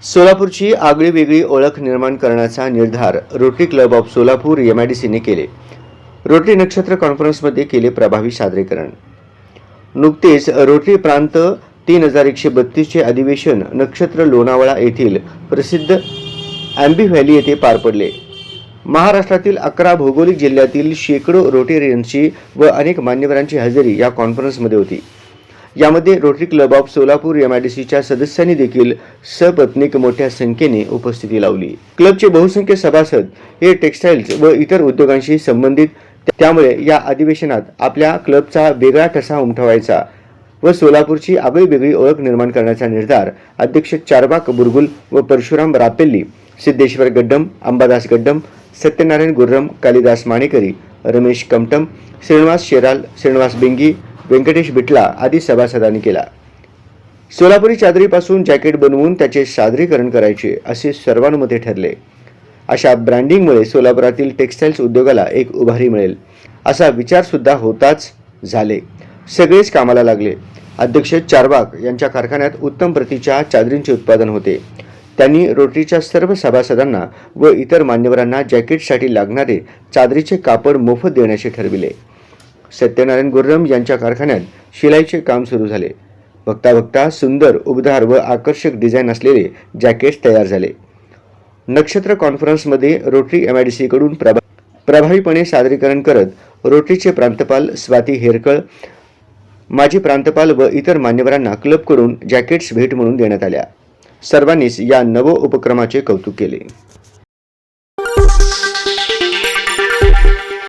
सोलापूरची आगळीवेगळी ओळख निर्माण करण्याचा निर्धार रोटरी क्लब ऑफ सोलापूर MIDCने केले. रोटरी नक्षत्र कॉन्फरन्समध्ये केले प्रभावी सादरीकरण. नुकतेच रोटरी प्रांत 3132 चे अधिवेशन नक्षत्र लोणावळा येथील प्रसिद्ध आंबी व्हॅली येथे पार पडले. महाराष्ट्रातील 11 भौगोलिक जिल्ह्यातील शेकडो रोटेरियन्सची व अनेक मान्यवरांची हजेरी या कॉन्फरन्समध्ये होती. यामध्ये रोटरी क्लब ऑफ सोलापूर MIDCच्या सदस्यांनी देखील सपत्नीक मोठ्या संख्येने उपस्थिती लावली. क्लबचे बहुसंख्य सभासद हे टेक्स्टाईल्स व इतर उद्योगांशी संबंधित, त्यामुळे या अधिवेशनात आपल्या क्लबचा वेगळा ठसा उमटवायचा व सोलापूरची आगळीवेगळी ओळख निर्माण करण्याचा निर्धार अध्यक्ष चारबाक बुरगुल व परशुराम रापेल्ली, सिद्धेश्वर गड्डम, अंबादास गड्डम, सत्यनारायण गुर्रम, कालिदास माणेकरी, रमेश कमटम, श्रीनिवास शेराल, श्रीनिवास बेंगी, व्यंकटेश बिटला आदी सभासदांनी केला. सोलापुरी चादरीपासून जॅकेट बनवून त्याचे सादरीकरण करायचे असे सर्वानुमते ठरले. अशा ब्रँडिंगमुळे सोलापुरातील टेक्स्टाईल्स उद्योगाला एक उभारी मिळेल असा विचार सुद्धा होताच झाले. सगळेच कामाला लागले. अध्यक्ष चारबाक यांच्या कारखान्यात उत्तम प्रतीच्या चादरींचे उत्पादन होते. त्यांनी रोटरीच्या सर्व सभासदांना व इतर मान्यवरांना जॅकेटसाठी लागणारे चादरीचे कापड मोफत देण्याचे ठरविले. सत्यनारायण गुर्रम यांच्या कारखान्यात शिलाईचे काम सुरू झाले. बघता बघता सुंदर, उबदार व आकर्षक डिझाईन असलेले जॅकेट्स तयार झाले. नक्षत्र कॉन्फरन्समध्ये रोटरी MIDC कडून प्रभावीपणे सादरीकरण करत रोटरीचे प्रांतपाल स्वाती हेरकळ, माजी प्रांतपाल व इतर मान्यवरांना क्लबकडून जॅकेट्स भेट म्हणून देण्यात आल्या. सर्वांनीच या नव उपक्रमाचे कौतुक केले.